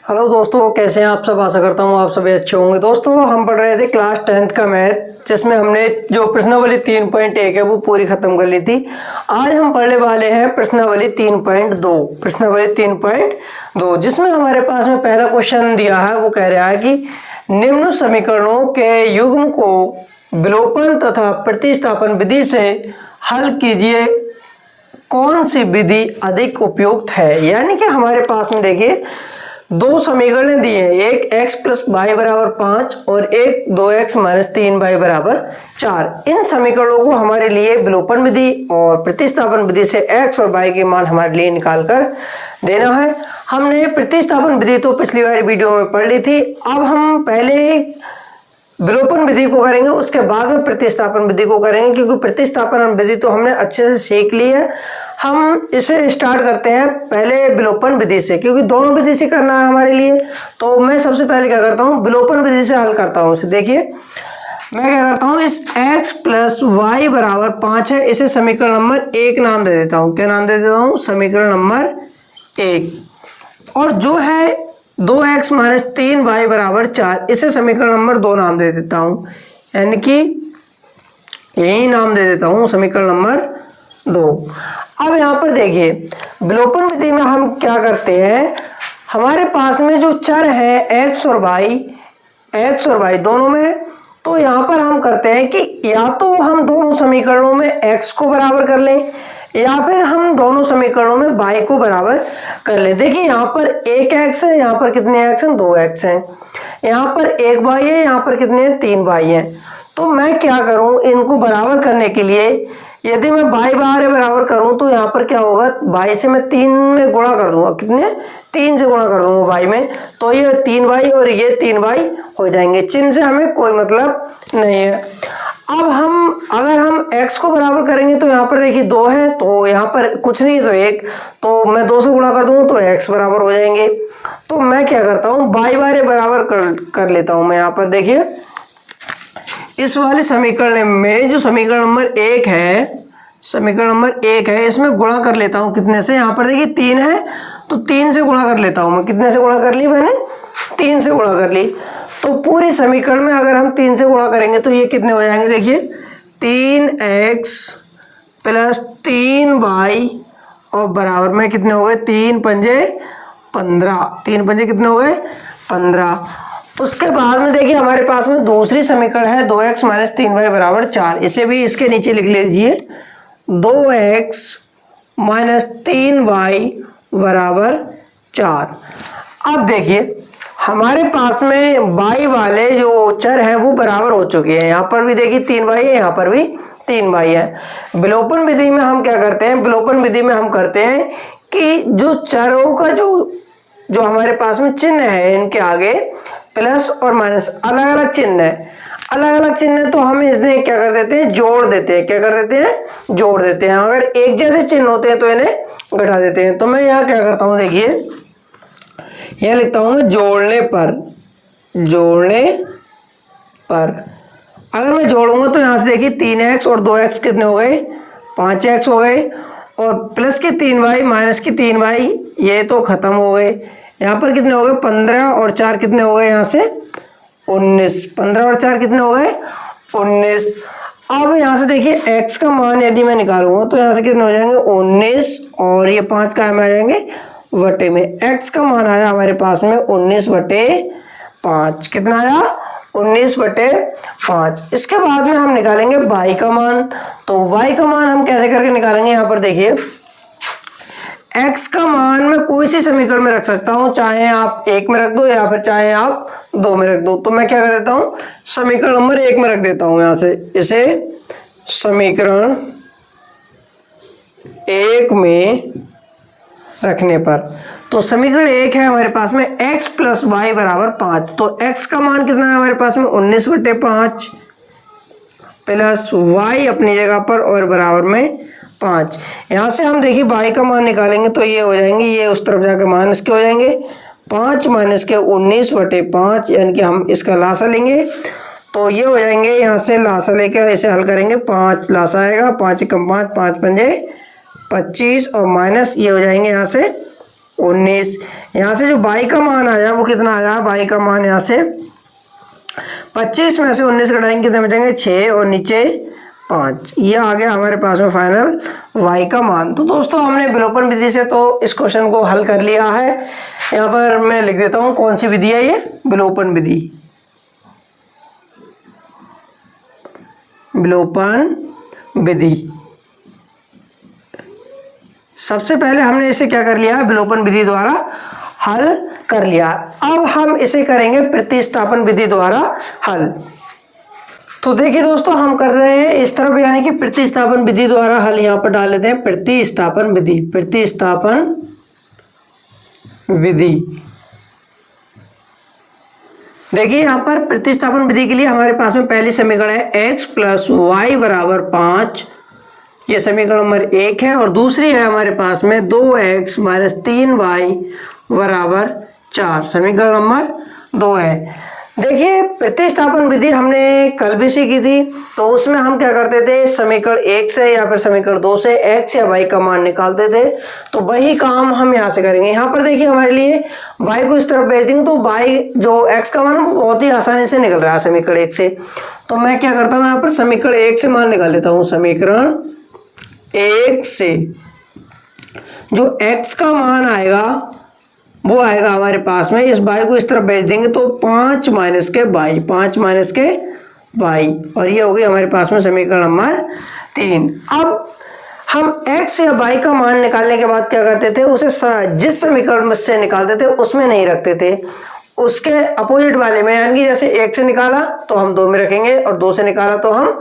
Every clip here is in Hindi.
हेलो दोस्तों, कैसे हैं आप सब। आशा करता हूँ आप सभी अच्छे होंगे। दोस्तों, हम पढ़ रहे थे क्लास 10th का मैथ, जिसमें हमने जो प्रश्नावली 3.1 है वो पूरी खत्म कर ली थी। आज हम पढ़ने वाले हैं प्रश्नावली 3.2 जिसमें हमारे पास में पहला क्वेश्चन दिया है। वो कह रहा है कि निम्न समीकरणों के युग्म को विलोपन तथा प्रतिस्थापन विधि से हल कीजिए, कौन सी विधि अधिक उपयुक्त है। यानी कि हमारे पास में देखिए दो समीकरण दिए हैं, एक x प्लस वाई बराबर 5 और एक 2x माइनस 3y बराबर 4। इन समीकरणों को हमारे लिए विलोपन विधि और प्रतिस्थापन विधि से x और y के मान हमारे लिए निकाल कर देना है। हमने प्रतिस्थापन विधि तो पिछली बार वीडियो में पढ़ ली थी। अब हम पहले विलोपन विधि को करेंगे, उसके बाद में प्रतिस्थापन विधि को करेंगे, क्योंकि प्रतिस्थापन विधि तो हमने अच्छे से सीख ली है। हम इसे स्टार्ट करते हैं पहले विलोपन विधि से, क्योंकि दोनों विधि से करना है हमारे लिए। तो मैं सबसे पहले क्या करता हूँ, विलोपन विधि से हल करता हूँ इसे। देखिए मैं क्या करता हूँ, इस x प्लस वाई बराबर 5 है, इसे समीकरण नंबर 1 नाम दे देता हूँ। क्या नाम दे देता हूँ? समीकरण नंबर 1। और जो है 2x माइनस 3y बराबर 4, इसे समीकरण नंबर 2 नाम दे देता हूँ। यानी कि यही नाम दे देता हूँ, समीकरण नंबर 2। अब यहाँ पर देखिए विलोपन विधि में हम क्या करते हैं, हमारे पास में जो चर है x और y दोनों में, तो यहाँ पर हम करते हैं कि या तो हम दोनों समीकरणों में x को बराबर कर लें, या फिर हम दोनों समीकरणों में y को बराबर कर लें। देखिए यहाँ पर एक x है, यहाँ पर कितने x हैं? 2x हैं। यहाँ पर एक y है, यहाँ पर कितने हैं? 3y हैं। तो मैं क्या करूं, इनको बराबर करने के लिए यदि मैं y बार बराबर करूं तो यहाँ पर क्या होगा, y से मैं 3 में गुणा कर दूंगा। कितने? 3 से गुणा कर दूंगा y में, तो ये 3y और ये 3y हो जाएंगे। चिन्ह से हमें कोई मतलब नहीं है। अब अगर हम x को बराबर करेंगे तो यहाँ पर देखिए 2 है, तो यहाँ पर कुछ नहीं है तो 1, तो मैं 2 से गुणा कर दूंगा तो x बराबर हो जाएंगे। तो मैं क्या करता हूँ, y बार बराबर कर लेता हूँ। मैं यहाँ पर देखिए इस वाले समीकरण में जो समीकरण नंबर 1 है, इसमें गुणा कर लेता हूँ। कितने से? यहाँ पर देखिए 3 है, तो 3 से गुणा कर लेता हूँ मैं। कितने से गुणा कर ली मैंने? 3 से गुणा कर ली। तो पूरी समीकरण में अगर हम 3 से गुणा करेंगे तो ये कितने हो जाएंगे? देखिए 3x प्लस 3y और बराबर में कितने हो गए? 3 पंजे 15। 3 पंजे कितने हो गए? 15। उसके बाद में देखिए हमारे पास में दूसरी समीकरण है 2x माइनस 3y बराबर 4। इसे भी इसके नीचे लिख लीजिए, 2x माइनस 3y बराबर 4। अब देखिए हमारे पास में y वाले जो चर हैं वो बराबर हो चुके हैं। यहाँ पर भी देखिए 3y है, यहाँ पर भी 3y है। विलोपन विधि में हम क्या करते हैं, विलोपन विधि में हम करते हैं कि जो चरों का जो हमारे पास में चिन्ह है, इनके आगे प्लस और माइनस अलग अलग चिन्ह है। अलग अलग चिन्ह तो हम इसमें क्या कर देते हैं, जोड़ देते हैं। क्या कर देते हैं? जोड़ देते हैं। अगर एक जैसे चिन्ह होते हैं तो इन्हें घटा देते हैं। तो मैं यहाँ क्या करता हूँ, देखिए यहाँ लिखता हूँ मैं जोड़ने पर अगर मैं जोड़ूंगा तो यहाँ से देखिए 3x और 2x कितने हो गए? 5x हो गए। और प्लस के 3y माइनस के 3y ये तो खत्म हो गए। यहाँ पर कितने हो गए? 15 और 4 कितने हो गए? यहाँ से 19। 15 और 4 कितने हो गए? 19। अब यहाँ से देखिए x का मान यदि मैं निकालूंगा तो यहाँ से कितने हो जाएंगे? 19। और ये 5 का में आ जाएंगे वटे में। x का मान आया हमारे पास में 19/5। कितना आया? 19/5। इसके बाद में हम निकालेंगे y का मान। तो y का मान हम कैसे करके निकालेंगे? यहाँ पर देखिए x का मान मैं कोई सी समीकरण में रख सकता हूँ, चाहे आप 1 में रख दो या फिर चाहे आप 2 में रख दो। तो मैं क्या कर देता हूँ, समीकरण नंबर 1 में रख देता हूँ। यहाँ से इसे समीकरण 1 में रखने पर, तो समीकरण 1 है हमारे पास में x प्लस वाई बराबर 5। तो x का मान कितना है हमारे पास में? 19/5 प्लस y अपनी जगह पर और बराबर में 5। यहाँ से हम देखिए y का मान निकालेंगे तो ये हो जाएंगे, ये उस तरफ जाकर माइनस के हो जाएंगे। 5 माइनस के 19/5, यानी कि हम इसका लासा लेंगे तो ये हो जाएंगे। यहाँ से लासा लेकर इसे हल करेंगे, 5 लासा आएगा, 5 कम 5, 5 पंजे 25 और माइनस ये हो जाएंगे यहाँ से 19। यहाँ से जो y का मान आया वो कितना आया, y का मान यहाँ से 25 में से 19 घटाएंगे कितने बचेंगे 6 और नीचे 5। ये आ गया हमारे पास में फाइनल y का मान। तो दोस्तों हमने विलोपन विधि से तो इस क्वेश्चन को हल कर लिया है। यहाँ पर मैं लिख देता हूँ कौन सी विधि है ये, विलोपन विधि। विलोपन विधि सबसे पहले हमने इसे क्या कर लिया, विलोपन विधि द्वारा हल कर लिया। अब हम इसे करेंगे प्रतिस्थापन विधि द्वारा हल। तो देखिए दोस्तों हम कर रहे हैं इस तरफ, यानी कि प्रतिस्थापन विधि द्वारा हल यहाँ पर डाल लेते हैं प्रतिस्थापन विधि। प्रतिस्थापन विधि देखिए यहाँ पर प्रतिस्थापन विधि के लिए हमारे पास में पहली समीकरण है x प्लस वाई बराबर 5, ये समीकरण नंबर 1 है। और दूसरी है हमारे पास में 2x माइनस 3y बराबर 4, समीकरण नंबर 2 है। देखिए प्रतिस्थापन विधि हमने कल भी सीखी थी, तो उसमें हम क्या करते थे, समीकरण 1 से या फिर समीकरण 2 से x या y का मान निकालते थे। तो वही काम हम यहाँ से करेंगे। यहाँ पर देखिए हमारे लिए y को इस तरफ भेज देंगे तो y जो x का मान बहुत ही आसानी से निकल रहा है समीकरण 1 से। तो मैं क्या करता हूँ, यहाँ पर समीकरण 1 से मान निकाल लेता हूँ। समीकरण 1 से जो x का मान आएगा वो आएगा हमारे पास में, इस y को इस तरफ भेज देंगे तो 5 माइनस के y, 5 माइनस के y, और ये हो गई हमारे पास में समीकरण नंबर 3। अब हम x या y का मान निकालने के बाद क्या करते थे, उसे जिस समीकरण से निकालते थे उसमें नहीं रखते थे, उसके अपोजिट वाले में, यानी कि जैसे 1 से निकाला तो हम 2 में रखेंगे और 2 से निकाला तो हम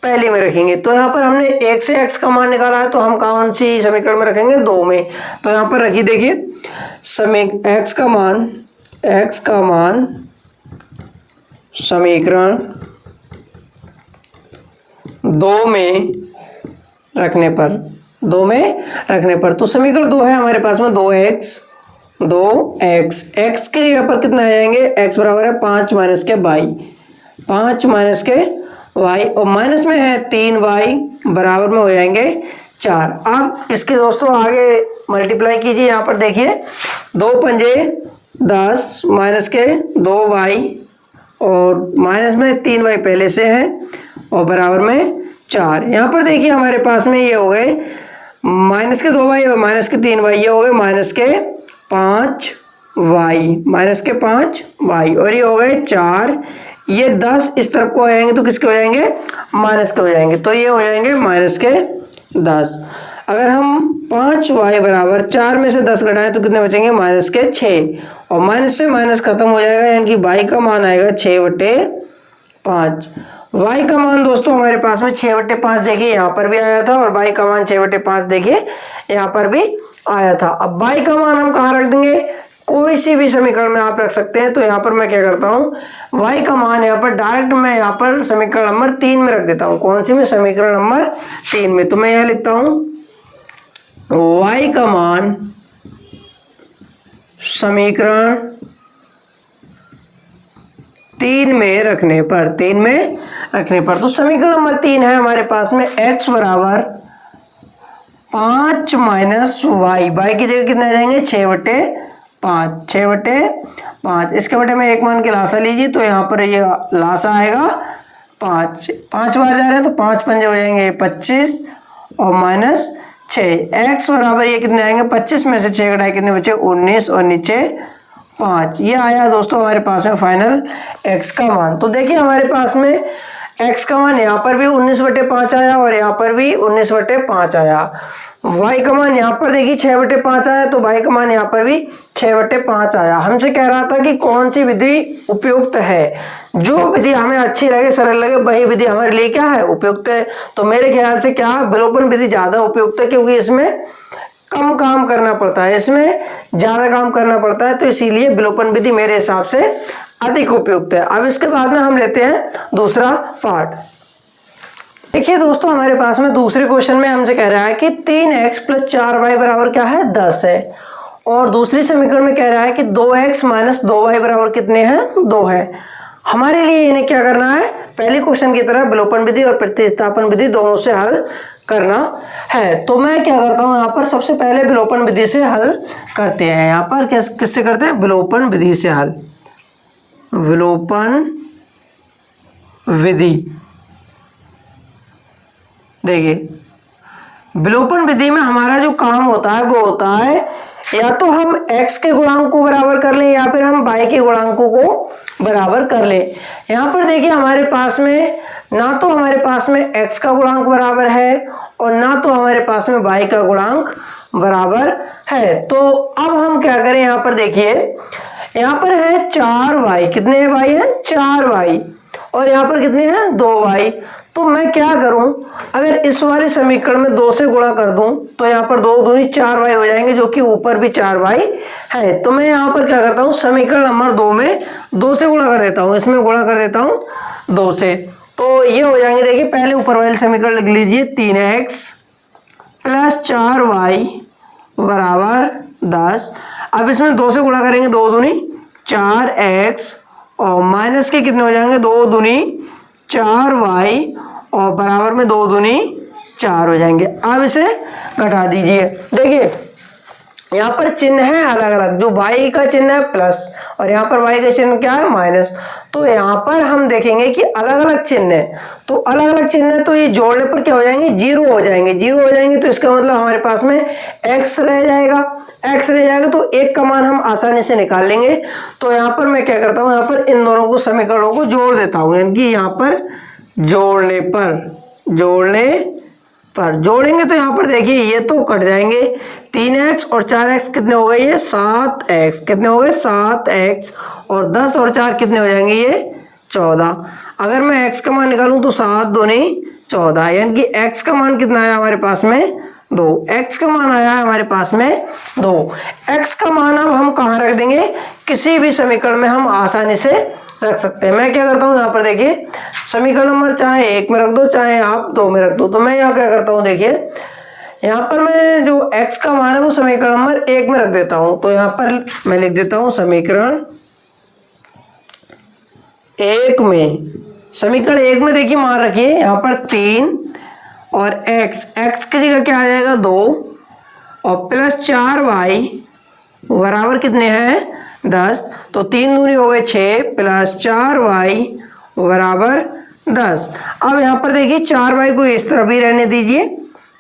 पहले में रखेंगे। तो यहाँ पर हमने 1 से x का मान निकाला है तो हम कौन सी समीकरण में रखेंगे, 2 में। तो यहाँ पर रखिए, देखिए x का मान समीकरण 2 में रखने पर तो समीकरण 2 है हमारे पास में 2x x के जगह पर कितना आ जाएंगे, x बराबर है 5 माइनस के y, 5 माइनस के y, और माइनस में है 3y बराबर में हो जाएंगे 4। अब इसके दोस्तों आगे मल्टीप्लाई कीजिए। यहाँ पर देखिए 2 पंजे 10 माइनस के 2y और माइनस में 3y पहले से है और बराबर में 4। यहाँ पर देखिए हमारे पास में ये हो गए माइनस के 2y और माइनस के 3y, ये हो गए माइनस के 5y और ये हो गए 4। ये 10 इस तरफ को आ जाएंगे तो किसके हो जाएंगे, माइनस के हो जाएंगे, तो ये हो जाएंगे माइनस के 10। अगर हम 5y बराबर 4 में से 10 घटाएं तो कितने बचेंगे, माइनस के 6, और माइनस से माइनस खत्म हो जाएगा, यानी कि y का मान आएगा 6/5। y का मान दोस्तों हमारे पास में 6/5 देखिए यहाँ पर भी आया था, और y का मान 6/5 देखिए यहाँ पर भी आया था। अब y का मान हम कहाँ रख देंगे, कोई सी भी समीकरण में आप रख सकते हैं। तो यहाँ पर मैं क्या करता हूँ, y का मान यहाँ पर डायरेक्ट मैं यहाँ पर समीकरण नंबर 3 में रख देता हूँ। कौन सी में, समीकरण नंबर 3 में। तो मैं यहाँ लिखता हूँ y का मान समीकरण 3 में रखने पर, तो समीकरण नंबर 3 है हमारे पास में x बराबर 5 माइनस y की जगह कितने आ जाएंगे, 6/5। इसके बटे में एक मान के लासा लीजिए तो यहाँ पर ये लासा आएगा 5 बार जा रहे हैं तो 5 पंजे हो जाएंगे 25 और माइनस 6। x बराबर ये कितने आएंगे, 25 में से 6 घटाए कितने बचे, 19 और नीचे 5। ये आया दोस्तों हमारे पास में फाइनल x का मान। तो देखिए हमारे पास में x का मान यहाँ पर भी 19/5 आया और यहाँ पर भी 19/5 आया। y का मान यहाँ पर देखिए 6/5 आया, तो y का मान यहाँ पर भी 6/5 आया। हमसे कह रहा था कि कौन सी विधि उपयुक्त है, जो विधि हमें अच्छी लगे, सरल लगे, वही विधि हमारे लिए क्या है, उपयुक्त है। तो मेरे ख्याल से क्या विलोपन विधि ज्यादा उपयुक्त है, क्योंकि इसमें कम काम करना पड़ता है, इसमें ज्यादा काम करना पड़ता है, तो इसीलिए विलोपन विधि मेरे हिसाब से अधिक उपयुक्त है। अब इसके बाद में हम लेते हैं दूसरा पार्ट। देखिए दोस्तों हमारे पास में दूसरे क्वेश्चन में हमसे कह रहा है कि 3x प्लस 4y बराबर क्या है, 10 है, और दूसरी समीकरण में कह रहा है कि 2x माइनस 2y बराबर कितने हैं, 2 है। हमारे लिए इन्हें क्या करना है, पहले क्वेश्चन की तरह विलोपन विधि और प्रतिस्थापन विधि दोनों से हल करना है। तो मैं क्या करता हूँ, यहाँ पर सबसे पहले विलोपन विधि से हल करते हैं। यहाँ पर किससे करते हैं, विलोपन विधि से हल। विलोपन विधि, देखिए विलोपन विधि में हमारा जो काम होता है वो होता है या तो हम x के गुणांक को बराबर कर लें या फिर हम y के गुणांकों को बराबर कर लें। यहाँ पर देखिए हमारे पास में ना तो हमारे पास में x का गुणांक बराबर है और ना तो हमारे पास में y का गुणांक बराबर है। तो अब हम क्या करें, यहाँ पर देखिए यहाँ पर है 4y, कितने y है 4y, और यहाँ पर कितने हैं 2y। तो मैं क्या करूं, अगर इस वाले समीकरण में 2 से गुणा कर दूं तो यहाँ पर 2 दूनी 4y हो जाएंगे, जो कि ऊपर भी 4y है। तो मैं यहाँ पर क्या करता हूँ, समीकरण नंबर 2 में 2 से गुणा कर देता हूँ, इसमें गुणा कर देता हूँ 2 से। तो ये हो जाएंगे, देखिए पहले ऊपर वाले समीकरण लिख लीजिए, 3x + 4y बराबर 10। अब इसमें 2 से गुणा करेंगे, 2 दूनी 4x और माइनस के कितने हो जाएंगे, 2 दूनी 4y और बराबर में 2 दूनी 4 हो जाएंगे। अब इसे घटा दीजिए, देखिए यहाँ पर चिन्ह है अलग अलग, जो y का चिन्ह है प्लस और यहाँ पर y का चिन्ह क्या है माइनस। तो यहाँ पर हम देखेंगे कि अलग अलग चिन्ह है, तो अलग अलग चिन्ह है तो ये जोड़ने पर क्या हो जाएंगे, 0 हो जाएंगे। 0 हो जाएंगे तो इसका मतलब हमारे पास में x रह जाएगा, x रह जाएगा तो 1 का मान हम आसानी से निकाल लेंगे। तो यहाँ पर मैं क्या करता हूँ, यहाँ पर इन दोनों को समीकरणों को जोड़ देता हूँ, यानी कि यहाँ पर जोड़ने पर जोड़ेंगे तो यहाँ पर देखिए ये तो कट जाएंगे, 3x और 4x कितने हो गए, ये 7x, कितने हो गए 7x, और 10 और 4 कितने हो जाएंगे, ये 14। अगर मैं x का मान निकालूं तो 7 दूनी 14, यानी कि x का मान कितना आया हमारे पास में 2, x का मान आया है हमारे पास में 2। x का मान अब हम कहाँ रख देंगे, किसी भी समीकरण में हम आसानी से रख सकते हैं। मैं क्या करता हूँ, यहाँ पर देखिए समीकरण नंबर चाहे 1 में रख दो चाहे आप 2 में रख दो। तो मैं यहाँ क्या करता हूँ, देखिए यहाँ पर मैं जो x का मान है वो समीकरण नंबर 1 में रख देता हूँ। तो यहाँ पर मैं लिख देता हूँ समीकरण 1 में, समीकरण 1 में देखिए मान रखिए यहाँ पर 3 और x की जगह क्या आ जाएगा 2 और प्लस 4y बराबर कितने हैं 10। तो 3 दूनी हो गए 6 प्लस 4y बराबर 10। अब यहाँ पर देखिए 4y को इस तरफ भी रहने दीजिए,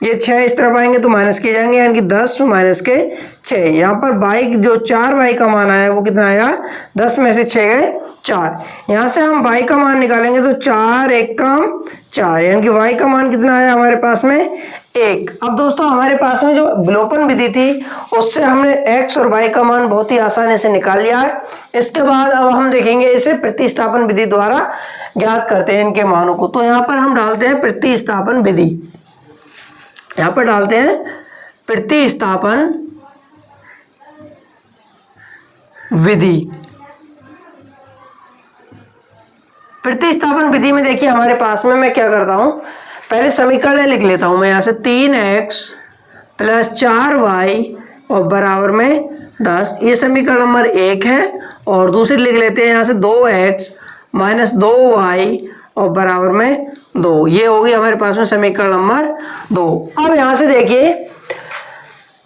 ये 6 इस तरफ आएंगे तो माइनस किए जाएंगे, यानी कि 10 माइनस के 6। यहाँ पर y जो 4y का मान आया वो कितना आया, 10 में से 6 गए 4। यहाँ से हम y का मान निकालेंगे तो 4 1 कम 4, यानी कि y का मान कितना आया हमारे पास में 1। अब दोस्तों हमारे पास में जो विलोपन विधि थी उससे हमने x और y का मान बहुत ही आसानी से निकाल लिया है। इसके बाद अब हम देखेंगे इसे प्रतिस्थापन विधि द्वारा ज्ञात करते हैं इनके मानों को। तो यहाँ पर हम डालते हैं प्रतिस्थापन विधि, यहाँ पर डालते हैं प्रतिस्थापन विधि। प्रतिस्थापन विधि में देखिए हमारे पास में मैं क्या करता हूं, पहले समीकरण लिख लेता हूं मैं यहाँ से, 3x + 4y और बराबर में 10, ये समीकरण नंबर 1 है। और दूसरी लिख लेते हैं यहाँ से 2x - 2y और बराबर में 2, ये होगी हमारे पास में समीकरण नंबर 2। अब यहाँ से देखिए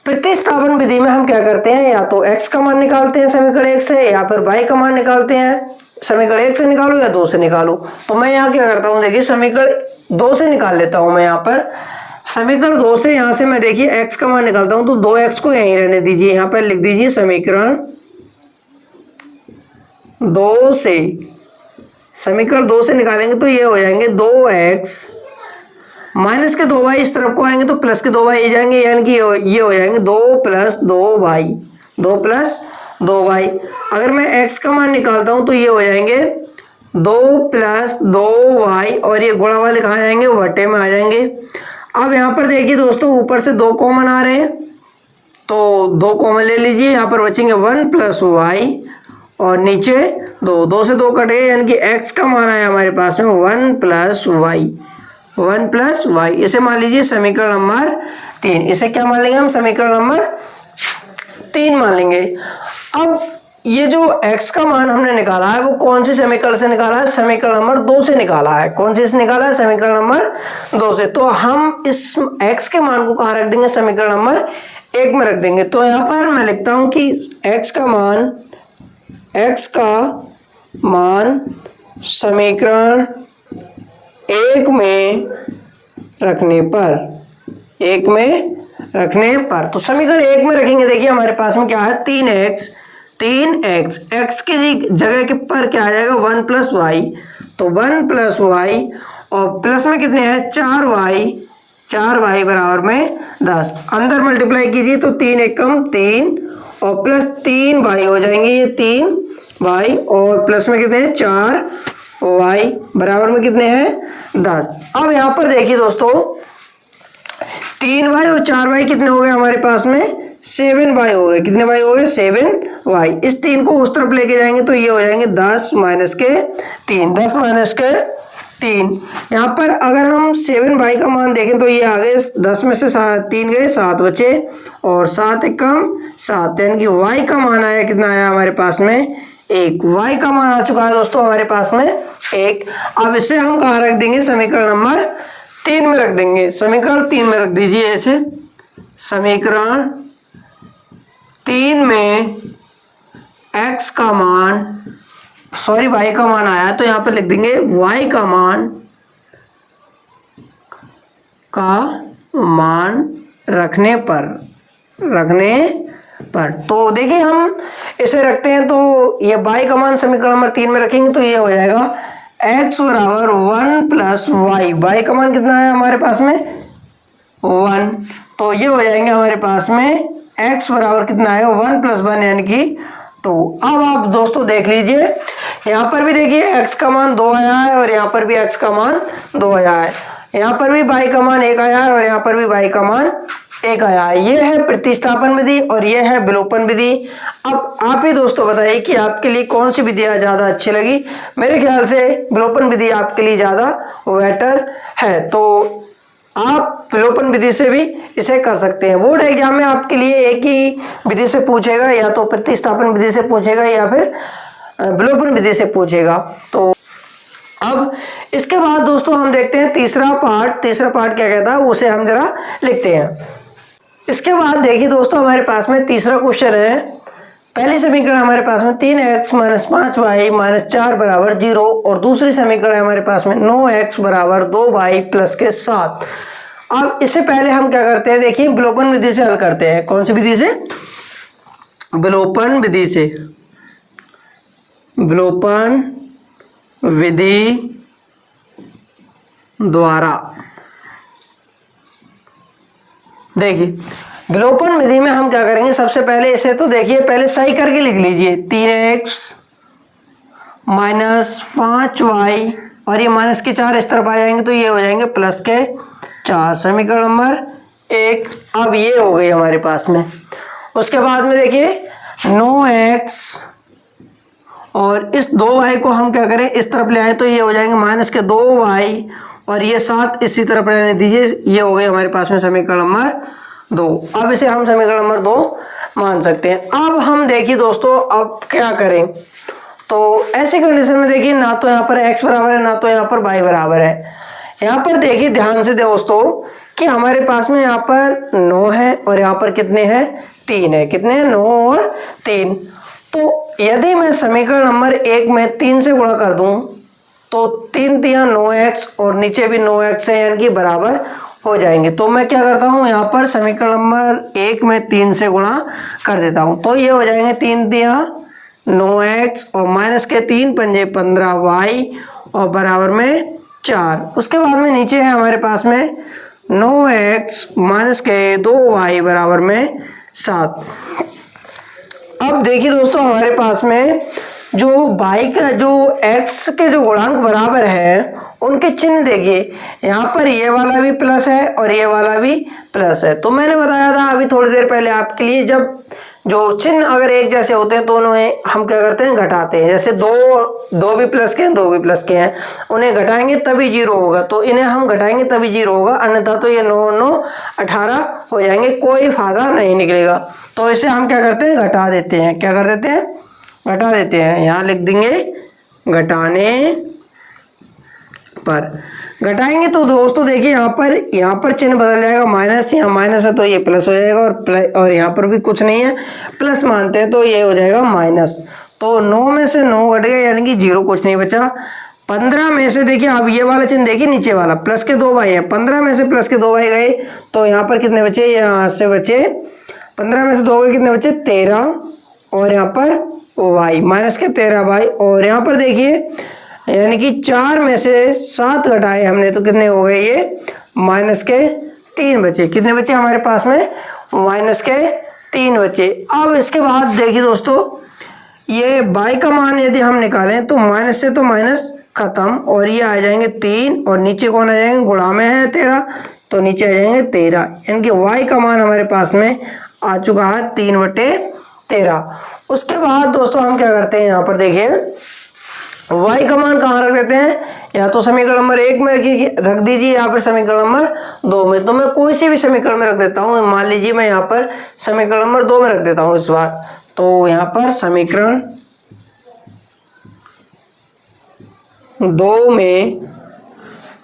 प्रतिस्थापन विधि में हम क्या करते हैं, या तो x का मान निकालते हैं समीकरण 1 से या फिर y का मान निकालते हैं, समीकरण 1 से निकालो या 2 से निकालो। तो मैं यहाँ क्या करता हूँ, देखिए समीकरण 2 से निकाल लेता हूँ। मैं यहाँ पर समीकरण 2 से यहाँ से मैं देखिए x का मान निकालता हूँ, तो 2x को यहीं रहने दीजिए, यहाँ पर लिख दीजिए समीकरण 2 से, समीकरण 2 से निकालेंगे तो ये हो जाएंगे 2x माइनस के 2y इस तरफ को आएंगे तो प्लस के 2y आ जाएंगे, यानी कि ये हो जाएंगे 2 + 2y, 2 + 2y। अगर मैं x का मान निकालता हूं तो ये हो जाएंगे 2 + 2y और ये गुणा वाले कहाँ जाएंगे, वटे में आ जाएंगे। अब यहाँ पर देखिए दोस्तों ऊपर से 2 कॉमन आ रहे हैं तो 2 कॉमन ले लीजिए, यहाँ पर बचेंगे 1 + y और नीचे 2 से 2 कट गए, यानी कि x का मान आया हमारे पास में 1 + y, 1 + y। इसे मान लीजिए समीकरण नंबर 3, इसे क्या मान लेंगे हम, समीकरण नंबर 3 मान लेंगे। अब ये जो x का मान हमने निकाला है वो कौन से समीकरण से निकाला है? समीकरण नंबर 2 से निकाला है। कौन से निकाला है? समीकरण नंबर 2 से। तो हम इस x के मान को कहाँ रख देंगे? समीकरण नंबर 1 में रख देंगे। तो यहाँ पर मैं लिखता हूँ कि x का मान समीकरण 1 में रखने पर तो समीकरण 1 में रखेंगे। देखिए हमारे पास में क्या है? 3x x की जगह के पर क्या आ जाएगा? 1 + y। तो 1 + y और प्लस में कितने हैं? 4y बराबर में 10। अंदर मल्टीप्लाई कीजिए तो 3 × 3 और प्लस 3y हो जाएंगे, ये 3y और प्लस में कितने हैं? 4y बराबर में कितने हैं? 10। अब यहाँ पर देखिए दोस्तों 3y और 4y कितने हो गए हमारे पास में? 7y हो गए। कितने y हो गए? 7y। इस 3 को उस तरफ लेके जाएंगे तो ये हो जाएंगे 10 - 3। 10 - 3। यहाँ पर अगर हम 7y का मान देखें तो ये आ गए 10 में से 3 गए 7 बचे और 7 × 7 यानी कि y का मान आया। कितना आया हमारे पास में? 1। y का मान आ चुका है दोस्तों हमारे पास में 1। अब इसे हम कहाँ रख देंगे? समीकरण नंबर 3 में रख देंगे। समीकरण 3 में रख दीजिए ऐसे। समीकरण 3 में y का मान आया तो यहाँ पर लिख देंगे y का मान रखने पर तो देखिए हम इसे रखते हैं तो ये y का मान समीकरण नंबर 3 में रखेंगे तो ये हो जाएगा x बराबर 1 + y। y का मान कितना है हमारे पास में? 1। तो ये हो जाएंगे हमारे पास में x बराबर कितना है? 1 + 1 यानी कि 2। अब आप दोस्तों देख लीजिए यहाँ पर भी देखिए x का मान 2 आया है और यहाँ पर भी x का मान 2 आया है। यहाँ पर भी y का मान 1 आया है और यहाँ पर भी y का मान 1 आया है। ये है प्रतिस्थापन विधि और ये है विलोपन विधि। अब आप ही दोस्तों बताइए कि आपके लिए कौन सी विधियाँ ज़्यादा अच्छी लगी? मेरे ख्याल से विलोपन विधि आपके लिए ज़्यादा बेटर है। तो आप विलोपन विधि से भी इसे कर सकते हैं। बोर्ड एग्जाम में आपके लिए एक ही विधि से पूछेगा, या तो प्रतिस्थापन विधि से पूछेगा या फिर विलोपन विधि से पूछेगा। तो अब इसके बाद दोस्तों हम देखते हैं तीसरा पार्ट क्या कहता है उसे हम जरा लिखते हैं। इसके बाद देखिए दोस्तों हमारे पास में तीसरा क्वेश्चन है। पहली समीकरण हमारे पास में 3x - 5y - 4 बराबर 0 और दूसरी समीकरण हमारे पास में 9x बराबर 2y + के 7। अब इससे पहले हम क्या करते हैं? देखिए विलोपन विधि से हल करते हैं। कौन सी विधि से? विलोपन विधि द्वारा। देखिए विलोपन विधि में हम क्या करेंगे? सबसे पहले इसे तो देखिए पहले सही करके लिख लीजिए। 3x - 5y और ये माइनस के 4 इस तरफ आ जाएंगे तो ये हो जाएंगे प्लस के 4। समीकरण नंबर 1 अब ये हो गई हमारे पास में। उसके बाद में देखिए 9x और इस 2y को हम क्या करें? इस तरफ ले आए तो ये हो जाएंगे माइनस के 2y और ये 7 इसी तरफ रहने दीजिए। ये हो गए हमारे पास में समीकरण नंबर 2। अब इसे हम समीकरण नंबर 2 मान सकते हैं। अब हम देखिए दोस्तों अब क्या करें? तो ऐसी कंडीशन में देखिए ना तो यहाँ पर x बराबर है ना तो यहाँ पर y बराबर है। यहाँ पर देखिए ध्यान से दोस्तों कि हमारे पास में यहाँ पर 9 है और यहाँ पर कितने हैं? 3 है। कितने हैं? 9 और 3। तो यदि मैं समीकरण नंबर 1 में 3 से गुणा कर दूं तो 3 × 3 = 9x और नीचे भी 9x है यानी कि बराबर हो जाएंगे। तो मैं क्या करता हूँ? यहाँ पर समीकरण नंबर 1 में 3 से गुणा कर देता हूँ तो ये हो जाएंगे 3 × 3 = 9x और माइनस के 3 × 5 = 15y और बराबर में 4। उसके बाद में नीचे है हमारे पास में 9x माइनस के 2y बराबर में 7। अब देखिए दोस्तों हमारे पास में जो y का जो x के जो गुणांक बराबर है उनके चिन्ह देखिए। यहाँ पर ये वाला भी प्लस है और ये वाला भी प्लस है। तो मैंने बताया था अभी थोड़ी देर पहले आपके लिए, जब जो चिन्ह अगर एक जैसे होते हैं तो उन्हें हम क्या करते हैं? घटाते हैं। जैसे दो भी प्लस के हैं, 2 भी प्लस के हैं, उन्हें घटाएंगे तभी 0 होगा। तो इन्हें हम घटाएंगे तभी 0 होगा, अन्यथा तो ये 9 9 18 हो जाएंगे, कोई फायदा नहीं निकलेगा। तो इसे हम क्या करते हैं? घटा देते हैं। क्या कर देते हैं? घटा देते हैं, यहाँ लिख देंगे घटाने पर। घटाएंगे तो दोस्तों देखिए यहाँ पर चिन्ह बदल जाएगा, माइनस, यहाँ माइनस है तो ये प्लस हो जाएगा, और यहाँ पर भी कुछ नहीं है, प्लस मानते हैं तो ये हो जाएगा माइनस। तो 9 में से 9 घट गए, यानी कि 0 कुछ नहीं बचा। 15 में से देखिए अब ये वाला चिन्ह देखिए नीचे वाला, प्लस के 2 भाई है, 15 में से प्लस के 2 भाई गए तो यहाँ पर कितने बचे, यहाँ से बचे 15 में से 2 गए, कितने बचे 13, और यहाँ पर वाई माइनस के 13 भाई, और यहाँ पर देखिए यानी कि 4 में से 7 घटाए हमने तो कितने हो गए, ये माइनस के 3 बचे। कितने बचे हमारे पास में, माइनस के 3 बचे। अब इसके बाद देखिए दोस्तों ये बाई का मान यदि हम निकालें तो माइनस से तो माइनस खत्म, और ये आ जाएंगे 3, और नीचे कौन आ जाएंगे, गुणा में है 13 तो नीचे आ जाएंगे 13, यानी कि वाई का मान हमारे पास में आ चुका है 3/13। उसके बाद दोस्तों हम क्या करते हैं, यहाँ पर देखिए y का मान कहाँ रख देते हैं, या तो समीकरण नंबर 1 में रख दीजिए, यहाँ पर समीकरण नंबर 2 में। तो मैं कोई सी भी समीकरण में रख देता हूँ, मान लीजिए मैं यहाँ पर समीकरण नंबर 2 में रख देता हूँ इस बार। तो यहाँ पर समीकरण 2 में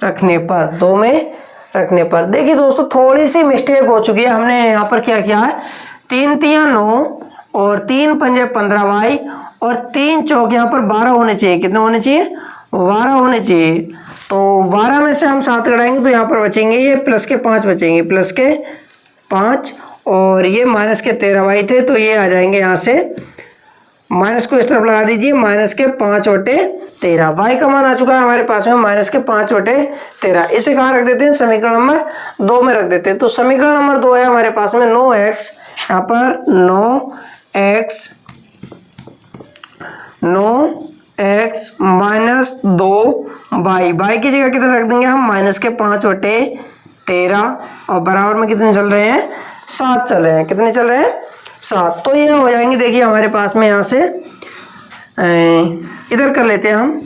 रखने पर देखिए दोस्तों थोड़ी सी मिस्टेक हो चुकी है। हमने यहाँ पर क्या किया है, 3 तिया 9 और 3 पंजे 15 वाई, और 3 चौक यहाँ पर 12 होने चाहिए। कितने होने चाहिए, 12 होने चाहिए। तो 12 में से हम 7 घटाएंगे तो यहाँ पर बचेंगे ये प्लस के 5 बचेंगे, प्लस के 5, और ये माइनस के 13 वाई थे तो ये आ जाएंगे यहाँ से, माइनस को इस तरफ लगा दीजिए, माइनस के 5/13। वाई का मान आ चुका है हमारे पास में माइनस के 5/13। इसे कहाँ रख देते हैं, समीकरण नंबर 2 में रख देते हैं। तो समीकरण नंबर 2 है हमारे पास में 9x, यहाँ पर 9x माइनस 2y, बाई की जगह कितने रख देंगे हम, माइनस के 5/13, और बराबर में कितने चल रहे हैं, 7 चल रहे हैं। कितने चल रहे हैं, 7। तो ये हो जाएंगे देखिए हमारे पास में, यहाँ से इधर कर लेते हैं हम,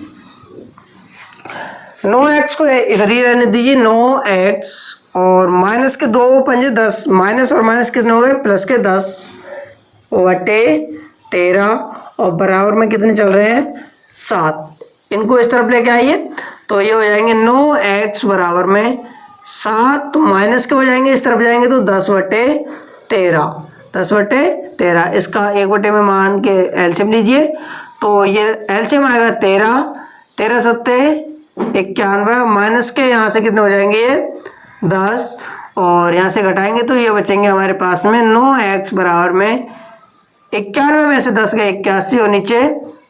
9x को इधर ही रहने दीजिए, 9x और माइनस के 2 पंजे 10, माइनस और माइनस कितने हो गए, प्लस के 10/13, और बराबर में कितने चल रहे हैं, 7। इनको इस तरफ लेके आइए तो ये हो जाएंगे 9x बराबर में 7, तो माइनस के हो जाएंगे, इस तरफ जाएंगे तो 10/13। इसका 1/, में मान के एलसीएम लीजिए तो ये एलसीएम आएगा 13 सत्ते 91, माइनस के यहाँ से कितने हो जाएंगे, ये 10, और यहाँ से घटाएंगे तो ये बचेंगे हमारे पास में 9x बराबर में 91 में से 10 गए 81, और नीचे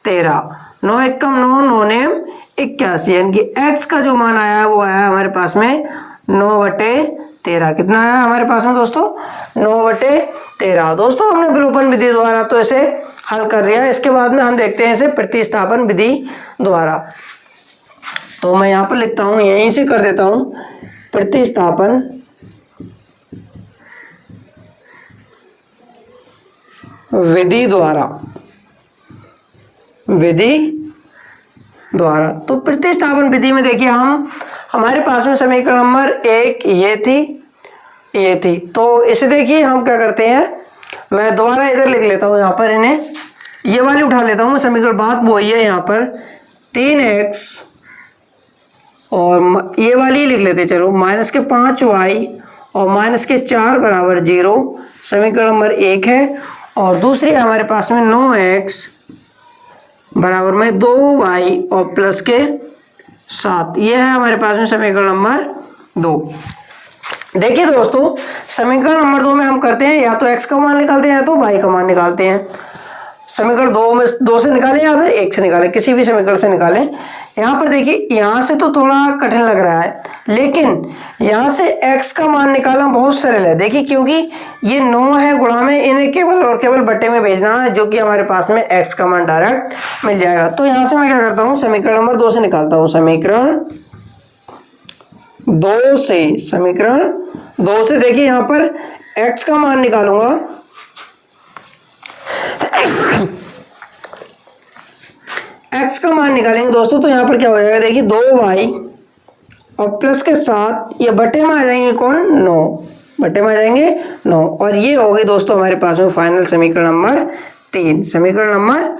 13, 9 एकम 9, 9 नेम 81, यानी कि x का जो मान आया वो आया हमारे पास में 9/13। कितना आया हमारे पास में दोस्तों, 9/13। दोस्तों हमने विलोपन विधि द्वारा तो इसे हल कर लिया। इसके बाद में हम देखते हैं इसे प्रतिस्थापन विधि द्वारा। तो मैं यहाँ पर लिखता हूँ, यहीं से कर देता हूँ, प्रतिस्थापन विधि द्वारा। तो प्रतिस्थापन विधि में देखिए हमारे पास में समीकरण नंबर 1 ये थी। तो इसे देखिए हम क्या करते हैं, मैं दोबारा इधर लिख लेता हूँ, यहाँ पर इन्हें ये वाली उठा लेता हूँ मैं समीकरण, बात वो ही है यहाँ पर 3x, और ये वाली लिख लेते चलो, माइनस के 5y और माइनस के 4 बराबर 0, समीकरण नंबर 1 है। और दूसरी हमारे पास में 9x बराबर में 2y और प्लस के 7, ये है हमारे पास में समीकरण नंबर 2। देखिए दोस्तों समीकरण नंबर 2 में हम करते हैं, या तो x का मान निकालते हैं या तो y का मान निकालते हैं। समीकरण 2 से निकालें या फिर 1 से निकालें, किसी भी समीकरण से निकालें। यहाँ पर देखिए यहाँ से तो थोड़ा कठिन लग रहा है, लेकिन यहाँ से x का मान निकालना बहुत सरल है। देखिए क्योंकि ये 9 है, गुणा में इन्हें केवल और केवल बट्टे में भेजना है, जो कि हमारे पास में x का मान डायरेक्ट मिल जाएगा। तो यहाँ से मैं क्या करता हूँ, समीकरण नंबर 2 से निकालता हूँ। समीकरण 2 से देखिए यहाँ पर x का मान निकालूंगा, x का मान निकालेंगे दोस्तों, तो यहाँ पर क्या हो जाएगा, देखिए 2y और प्लस के 7, ये बटे में आ जाएंगे कौन, 9, बटे में आ जाएंगे 9, और ये हो गई दोस्तों हमारे पास में फाइनल समीकरण नंबर 3। समीकरण नंबर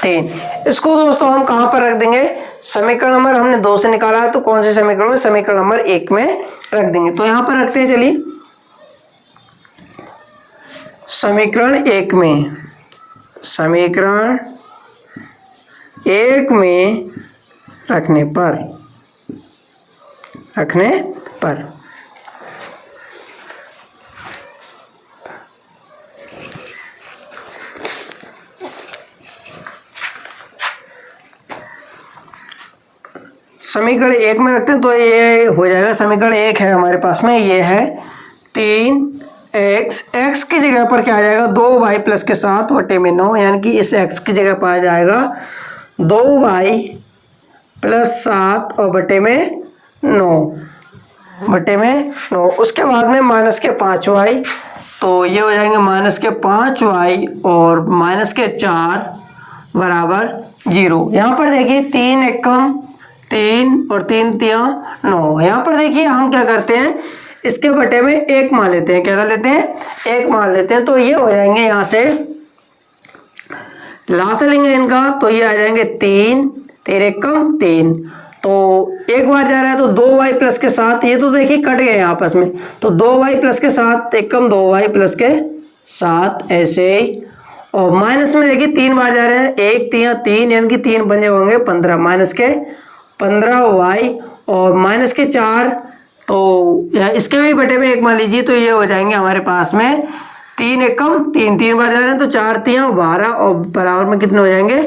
3। इसको दोस्तों हम कहाँ पर रख देंगे, समीकरण नंबर हमने 2 से निकाला है तो कौन से समीकरण में, समीकरण नंबर 1 में रख देंगे। तो यहाँ पर रखते हैं, चलिए समीकरण 1 में, समीकरण 1 में रखने पर समीकरण 1 में रखते हैं तो ये हो जाएगा, समीकरण 1 है हमारे पास में, ये है 3x, x की जगह पर क्या आ जाएगा 2y प्लस के 7 बटे में 9, यानी कि इस x की जगह पर आ जाएगा 2y प्लस 7 और बटे में 9। उसके बाद में माइनस के 5y, तो ये हो जाएंगे माइनस के 5y और माइनस के 4 बराबर 0। यहाँ पर देखिए 3 एकम 3 और 3 तिया 9। यहाँ पर देखिए हम क्या करते हैं, इसके बटे में 1 मान लेते हैं, क्या कर लेते हैं, 1 मान लेते हैं। तो ये हो जाएंगे, यहाँ से लास्ट लेंगे इनका, तो ये आ जाएंगे 3 एकम 3, तो एक बार जा रहा है तो 2y प्लस के 7, ये तो देखिए कट गए आपस में, तो 2y प्लस के 7 एकम 2y प्लस के 7 ऐसे ही, और माइनस में देखिए 3 बार जा रहे हैं, 1 3 3 यानी कि 3 पंजे होंगे 15, माइनस के 15y और माइनस के 4, तो इसके भी बटे में 1 मान लीजिए, तो ये हो जाएंगे हमारे पास में 3 एकम 3 बार जा रहे हैं तो 4 3 12 और बराबर में कितने हो जाएंगे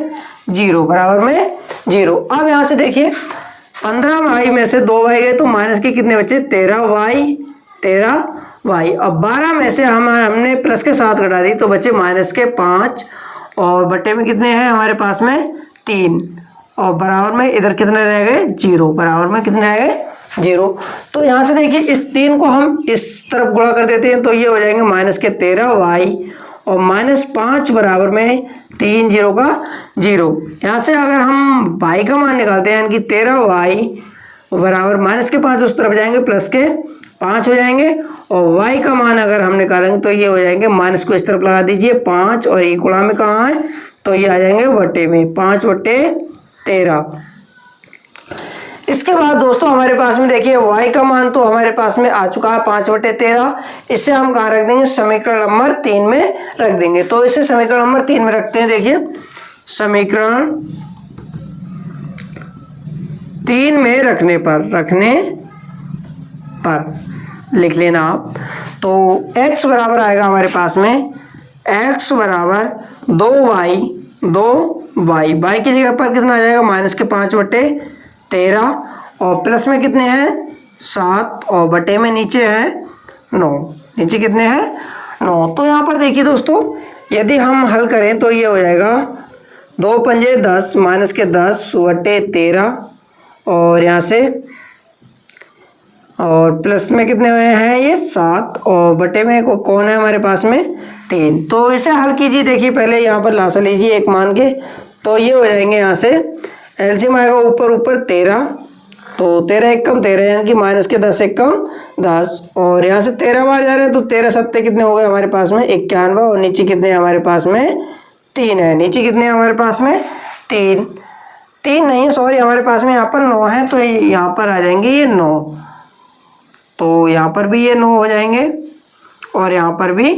0, बराबर में 0। अब यहाँ से देखिए 15y में से 2y गए तो माइनस के कितने बचे 13y, अब 12 में से हमने प्लस के 7 घटा दी तो बचे माइनस के 5 और बटे में कितने हैं हमारे पास में 3, और बराबर में इधर कितने रह गए 0, बराबर में कितने रह गए 0। तो यहाँ से देखिए इस 3 को हम इस तरफ गुणा कर देते हैं तो ये हो जाएंगे माइनस के 13y और माइनस 5 बराबर में 3 0 का 0। यहाँ से अगर हम y का मान निकालते हैं, यानी कि 13y बराबर माइनस के 5 उस तरफ जाएंगे प्लस के 5 हो जाएंगे, और y का मान अगर हम निकालेंगे तो ये हो जाएंगे, माइनस को इस तरफ लगा दीजिए 5 और ये गुणा में कहाँ है, तो ये आ जाएंगे बटे में 5 बटे 13। इसके बाद दोस्तों हमारे पास में देखिए y का मान तो हमारे पास में आ चुका है 5 बटे 13, इससे हम कहाँ रख देंगे, समीकरण नंबर 3 में रख देंगे। तो इसे समीकरण नंबर 3 में रखते हैं, देखिए समीकरण 3 में रखने पर लिख लेना आप, तो x बराबर आएगा हमारे पास में, x बराबर 2y y की जगह पर कितना आ जाएगा माइनस के 5 बटे 13 और प्लस में कितने हैं 7 और बटे में नीचे है 9, नीचे कितने हैं 9। तो यहाँ पर देखिए दोस्तों यदि हम हल करें तो ये हो जाएगा 2 पंजे 10 माइनस के 10 बटे 13 और यहाँ से और प्लस में कितने हुए हैं ये 7 और बटे में कौन है हमारे पास में 3। तो इसे हल कीजिए, देखिए पहले यहाँ पर लासा लीजिए 1 मान के, तो ये हो जाएंगे यहाँ से एलसीएम आएगा ऊपर 13, तो 13 एकम 13 यानी कि माइनस के 10 एकम 10 और यहाँ से 13 बार जा रहे हैं तो 13 सत्ते कितने हो गए हमारे पास में 91 और नीचे कितने हमारे पास में 3 है, नीचे कितने हमारे पास में 3 नहीं सॉरी हमारे पास में यहाँ पर 9 है, तो यहाँ पर आ जाएंगे ये 9, तो यहाँ पर भी ये 9 हो जाएंगे और यहाँ पर भी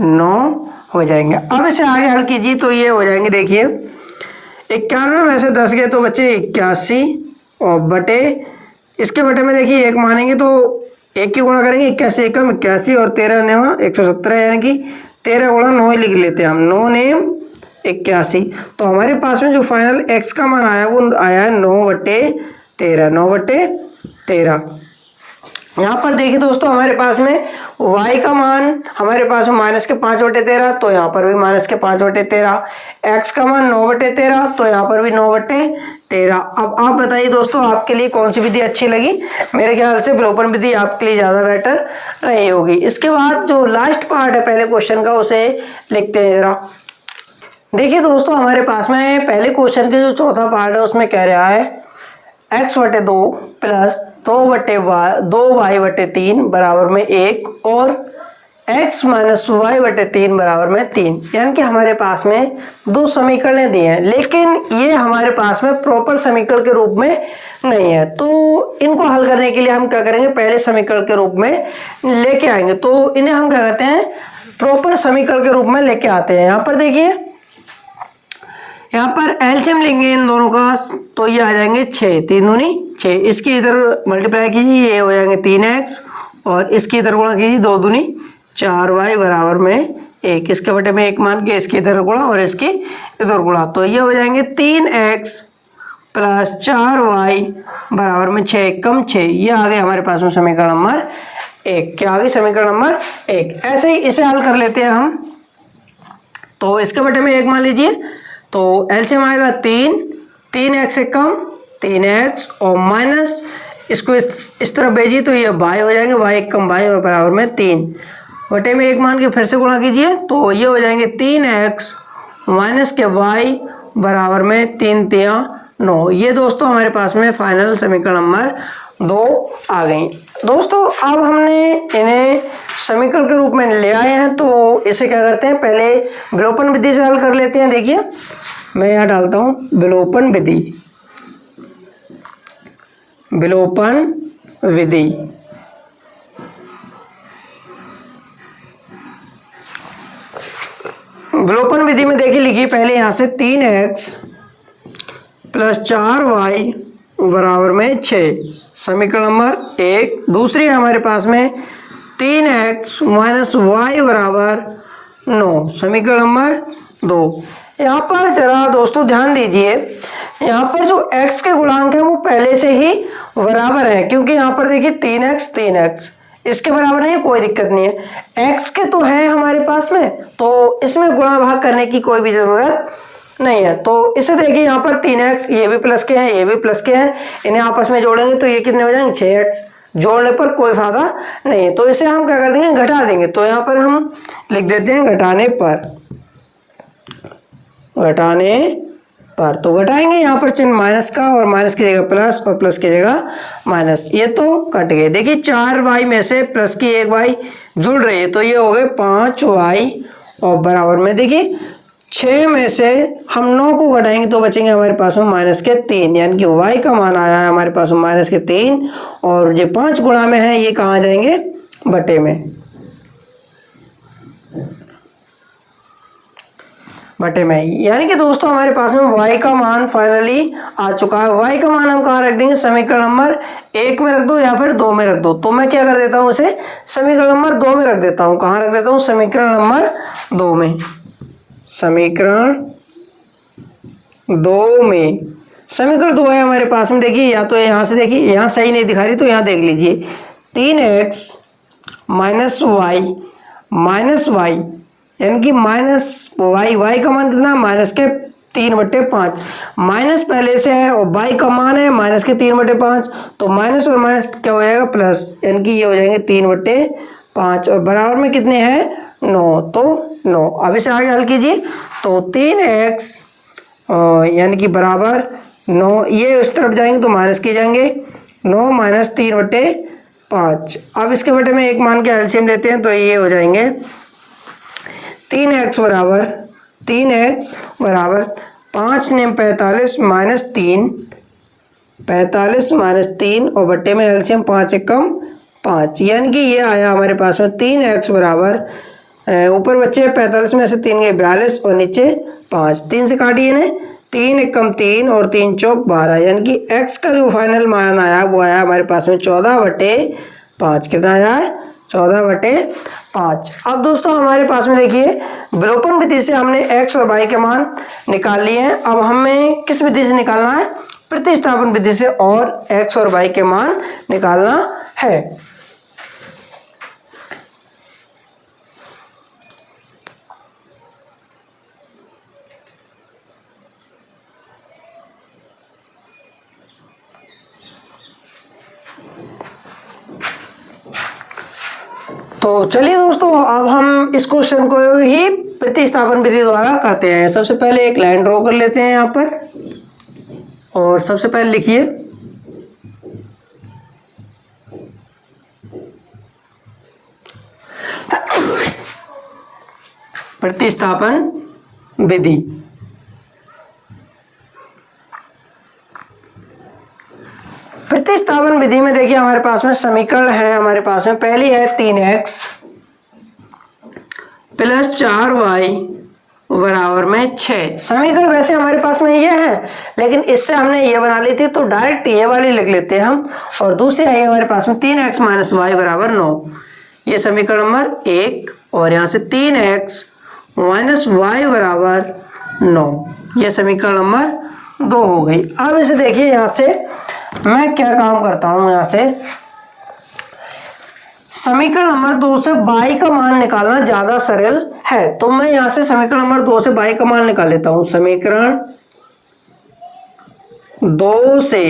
9 हो जाएंगे। अब इसे आगे हल कीजिए तो ये हो जाएंगे, देखिए 91 में से 10 गए तो बचे 81 और बटे इसके बटे में देखिए 1 मानेंगे तो 1 की गुणा करेंगे 81 एकम 81 और 13 नेम 117 यानी कि 13 गुणा 9 ही लिख लेते हैं हम, 9 नेम 81। तो हमारे पास में जो फाइनल x का मान आया वो आया है 9/13। यहाँ पर देखिए दोस्तों हमारे पास में y का मान हमारे पास में माइनस के 5/13, तो यहाँ पर भी माइनस के 5/13, x का मान 9/13 तो यहाँ पर भी 9/13। अब आप बताइए दोस्तों आपके लिए कौन सी विधि अच्छी लगी, मेरे ख्याल से विलोपन विधि आपके लिए ज़्यादा बेटर रही होगी। इसके बाद जो लास्ट पार्ट है पहले क्वेश्चन का उसे लिखते हैं जरा। देखिए दोस्तों हमारे पास में पहले क्वेश्चन के जो चौथा पार्ट है उसमें कह रहा है x/2 प्लस 2y/3 बराबर में 1 और x माइनस वाई बटे 3 बराबर में 3। यानी कि हमारे पास में दो समीकरण दिए हैं, लेकिन ये हमारे पास में प्रॉपर समीकरण के रूप में नहीं है। तो इनको हल करने के लिए हम क्या करेंगे, पहले समीकरण के रूप में लेके आएंगे। तो इन्हें हम क्या करते हैं, प्रॉपर समीकरण के रूप में लेके आते हैं। यहाँ पर देखिए, यहाँ पर एलसीएम लेंगे इन दोनों का, तो ये आ जाएंगे 6, 3 दूनी 6। इसके इधर मल्टीप्लाई कीजिए, ये हो जाएंगे 3x, और इसके इधर गुणा कीजिए 2 दूनी 4y बराबर में 1। इसके बटे में 1 मान के इसके इधर गुणा और इसके इधर गुणा, तो ये हो जाएंगे 3x प्लस 4y बराबर में 6 कम 6। ये आ गए हमारे पास में समीकरण नंबर 1। क्या आ गई, समीकरण नंबर 1। ऐसे ही इसे हल कर लेते हैं हम। तो इसके बटे में 1 मान लीजिए, तो एलसीएम आएगा 3x से कम 3x और माइनस इसको इस तरफ भेजिए तो ये y हो जाएंगे, y कम y बराबर में 3 बटे में 1 मान के फिर से गुणा कीजिए, तो ये हो जाएंगे 3x माइनस के y बराबर में 3 तिया 9। ये दोस्तों हमारे पास में फाइनल समीकरण नंबर 2 आ गई। दोस्तों अब हमने इन्हें समीकरण के रूप में ले आए हैं, तो इसे क्या करते हैं, पहले विलोपन विधि से हल कर लेते हैं। देखिए मैं यहाँ डालता हूँ विलोपन विधि, विलोपन विधि। विलोपन विधि में देखिए, लिखिए पहले यहाँ से 3x प्लस 4y बराबर में 6, समीकरण नंबर 1। दूसरी हमारे पास में 3x माइनस वाई बराबर 9, समीकरण नंबर 2। यहाँ पर जरा दोस्तों ध्यान दीजिए, यहाँ पर जो x के गुणांक है वो पहले से ही बराबर है, क्योंकि यहाँ पर देखिए 3x इसके बराबर है, कोई दिक्कत नहीं है। x के तो है हमारे पास में, तो इसमें गुणा भाग करने की कोई भी जरूरत नहीं है। तो इसे देखिए यहाँ पर 3x, ये भी प्लस के हैं, ये भी प्लस के हैं, इन्हें आपस में जोड़ेंगे तो ये कितने हो जाएंगे 6x। जोड़ने पर कोई फायदा नहीं है, तो इसे हम क्या कर देंगे, घटा देंगे। तो यहाँ पर हम लिख देते हैं घटाने पर, घटाने पर। तो घटाएंगे यहाँ पर चिन्ह माइनस का, और माइनस की जगह प्लस और प्लस की जगह माइनस, ये तो कट गए। देखिए 4y में से प्लस की 1y जुड़ रही है, तो ये हो गए 5y, और बराबर में देखिए 6 में से हम 9 को घटाएंगे तो बचेंगे हमारे पास में माइनस के 3, यानी कि y का मान आया है हमारे पास में माइनस के 3, और ये 5 गुणा में है, ये कहाँ जाएंगे, बटे में, बटे में। यानी कि दोस्तों हमारे पास में y का मान फाइनली आ चुका है। y का मान हम कहाँ रख देंगे, समीकरण नंबर 1 में रख दो या फिर 2 में रख दो। तो मैं क्या कर देता हूँ, उसे समीकरण नंबर 2 में रख देता हूँ। कहाँ रख देता हूँ, समीकरण नंबर 2 में, समीकरण 2 में। समीकरण 2 है हमारे पास में। देखिए या तो यहाँ से देखिए, यहाँ सही नहीं दिखा रही तो यहाँ देख लीजिए, 3x माइनस वाई यानी कि माइनस वाई का मान कितना, माइनस के 3/5। माइनस पहले से है और वाई का मान है माइनस के 3/5, तो माइनस और माइनस क्या हो जाएगा, प्लस, यानी कि ये हो जाएंगे 3/5, और बराबर में कितने हैं 9, तो 9। अब इसे आगे हल कीजिए, तो 3x यानी कि बराबर 9, ये उस तरफ जाएंगे तो माइनस किए जाएंगे, 9 माइनस 3/5। अब इसके बटे में 1 मान के एलसीएम लेते हैं, तो ये हो जाएंगे 3x बराबर 5 नेम 45 माइनस 3, 45 माइनस 3, और बट्टे में एलसीएम 5 1 कम 5, यानी कि ये आया हमारे पास में 3x बराबर, ऊपर बच्चे 45 में से 3 गए 42 और नीचे 5, 3 से काटिए ने, 3 1 कम 3 और 3 चौक 12, यानी कि x का जो फाइनल मान आया वो आया हमारे पास में 14/5। कितना आया है, 14/5। अब दोस्तों हमारे पास में देखिए, विलोपन विधि से हमने x और y के मान निकाल लिए हैं। अब हमें किस विधि से निकालना है, प्रतिस्थापन विधि से, और x और y के मान निकालना है। तो चलिए दोस्तों, अब हम इस क्वेश्चन को ही प्रतिस्थापन विधि द्वारा करते हैं। सबसे पहले एक लाइन ड्रॉ कर लेते हैं यहाँ पर, और सबसे पहले लिखिए प्रतिस्थापन विधि। प्रतिस्थापन विधि में देखिए हमारे पास में समीकरण है, हमारे पास में पहली है 3x प्लस 4y बराबर में 6। समीकरण वैसे हमारे पास में ये है, लेकिन इससे हमने ये बना ली थी तो डायरेक्ट ये वाली लिख लेते हैं हम। और दूसरी है हमारे पास में 3x माइनस वाई बराबर 9। ये समीकरण नंबर 1 और यहाँ से 3x माइनस वाई बराबर 9, ये समीकरण नंबर 2 हो गई। अब इसे देखिए यहाँ से मैं क्या काम करता हूँ, यहाँ से समीकरण नंबर 2 से y का मान निकालना ज्यादा सरल है, तो मैं यहां से समीकरण नंबर 2 से y का मान निकाल लेता हूं। समीकरण 2 से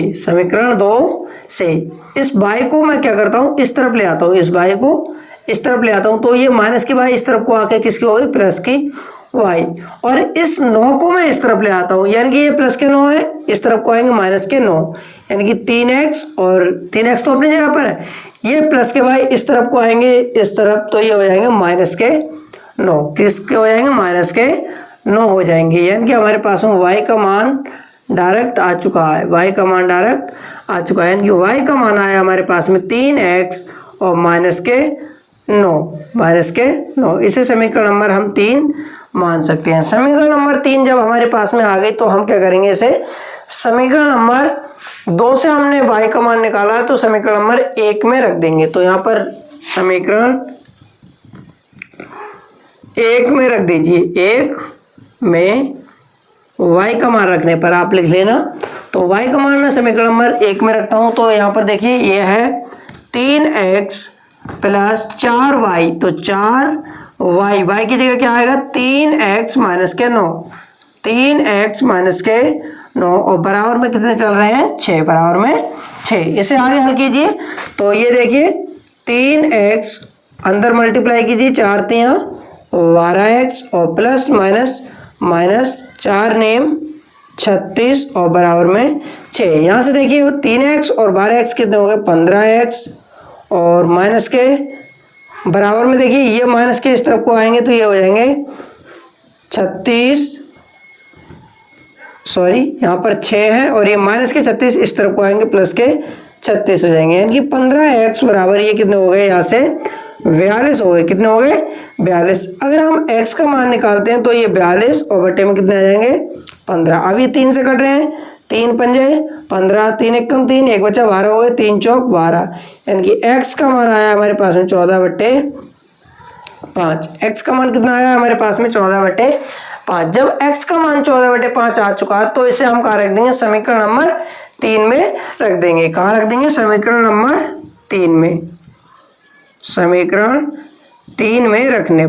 इस y को मैं क्या करता हूं, इस तरफ ले आता हूं, इस y को इस तरफ ले आता हूं, तो ये माइनस की y इस तरफ को आके किसकी हो गई, प्लस की y। और इस 9 को मैं इस तरफ ले आता हूं, यानी कि ये प्लस के 9 है, इस तरफ को आएंगे माइनस के 9, यानी कि 3x और 3x तो अपनी जगह पर है, ये प्लस के y इस तरफ को आएंगे इस तरफ, तो ये हो जाएंगे माइनस के 9, किसके हो जाएंगे, माइनस के 9 हो जाएंगे। यानी कि हमारे पास में y का मान डायरेक्ट आ चुका है, y का मान डायरेक्ट आ चुका है, यानी कि y का मान आया हमारे पास में 3x और माइनस के 9, इसे समीकरण नंबर हम 3 मान सकते हैं। समीकरण नंबर 3 जब हमारे पास में आ गई तो हम क्या करेंगे, इसे समीकरण नंबर 2 से हमने y का मान निकाला है तो समीकरण नंबर 1 में रख देंगे। तो यहाँ पर समीकरण 1 में रख दीजिए, 1 में y का मान रखने पर आप लिख लेना। तो y का मान मैं समीकरण नंबर 1 में रखता हूँ, तो यहाँ पर देखिए ये है 3x प्लस 4y, तो 4y की जगह क्या आएगा, 3x माइनस के 9, 3x माइनस के 9 और बराबर में कितने चल रहे हैं, 6, बराबर में 6। इसे आगे हल कीजिए तो ये देखिए 3x अंदर मल्टीप्लाई कीजिए, 4 3 12x और प्लस माइनस 4 नेम 36 और बराबर में 6। यहाँ से देखिए 3x और 12x कितने हो गए, 15x और माइनस के बराबर में देखिए ये माइनस के इस तरफ को आएंगे तो ये हो जाएंगे 36, सॉरी यहाँ पर 6 है और ये माइनस के 36 इस तरफ को आएंगे प्लस के 36 हो जाएंगे, यानी कि 15x बराबर ये कितने हो गए, यहाँ से 42 हो गए। कितने हो गए, 42। अगर हम x का मान निकालते हैं तो ये 42 और बटे में कितने आ जाएंगे, 15। अब ये 3 से कट रहे हैं, 3 पंजे 15, 3 एक कम 3, एक बचा 12 हो गए, 3 चौक 12, यानी कि x का मान आया हमारे पास में 14/5। x का मान कितना आया हमारे पास में, 14/5। जब x का मान 14/5 आ चुका है तो इसे हम कहाँ रख देंगे, समीकरण नंबर 3 में रख देंगे। कहाँ रख देंगे, समीकरण नंबर 3 में। समीकरण 3 में रखने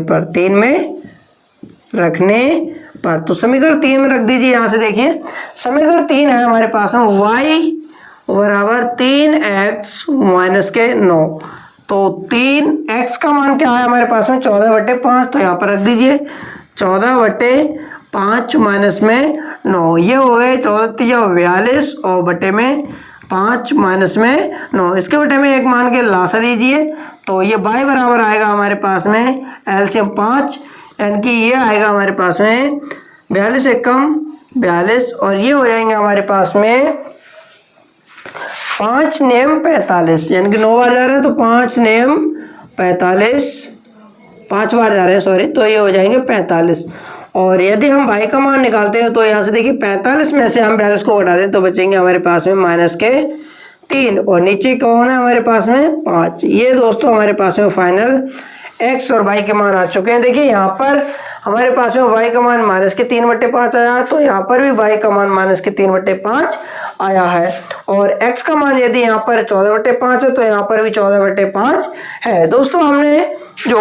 पर तो समीकरण 3 में रख दीजिए। यहाँ से देखिए समीकरण 3 है हमारे पास में y बराबर 3x माइनस के 9, तो 3x का मान क्या है हमारे पास में, 14/5, तो यहाँ पर रख दीजिए 14/5 माइनस में 9, ये हो गए 14×42 और बटे में 5 माइनस में 9, इसके बटे में 1 मान के लासा लीजिए तो ये y बराबर आएगा हमारे पास में एलसीएम 5, यानी कि ये आएगा हमारे पास में 42 एक कम 42 और ये हो जाएंगे हमारे पास में 5 नेम 45, यानी कि 9 बार जा रहे हैं तो 5 नेम 45, 5 बार जा रहे हैं सॉरी, तो ये हो जाएंगे 45। और यदि हम y का मान निकालते हैं तो यहाँ से देखिए 45 में से हम 42 को घटा दें तो बचेंगे हमारे पास में माइनस के 3 और नीचे कौन है हमारे पास में 5। ये दोस्तों हमारे पास में फाइनल x और y के मान आ चुके हैं। देखिए यहाँ पर हमारे पास में y का मान माइनस के 3/5 आया है, तो यहाँ पर भी y का मान माइनस के 3/5 आया है। और x का मान यदि यहाँ पर 14/5 है तो यहाँ पर भी 14/5 है। दोस्तों हमने जो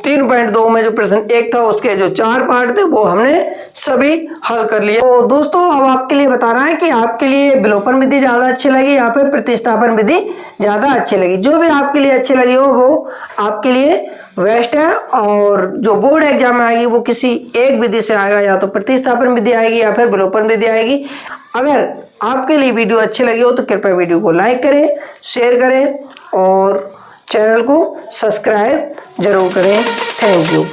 3.2 में जो प्रश्न 1 था उसके जो 4 पार्ट थे वो हमने सभी हल कर लिए। तो दोस्तों अब आपके लिए बता रहा है कि आपके लिए विलोपन विधि ज़्यादा अच्छी लगी या फिर प्रतिस्थापन विधि ज़्यादा अच्छी लगी। जो भी आपके लिए अच्छी लगी हो वो आपके लिए बेस्ट है। और जो बोर्ड एग्जाम में आएगी वो किसी एक विधि से आएगा, या तो प्रतिस्थापन विधि आएगी या फिर विलोपन विधि आएगी। अगर आपके लिए वीडियो अच्छी लगी हो तो कृपया वीडियो को लाइक करें, शेयर करें और चैनल को सब्सक्राइब जरूर करें। Thank you.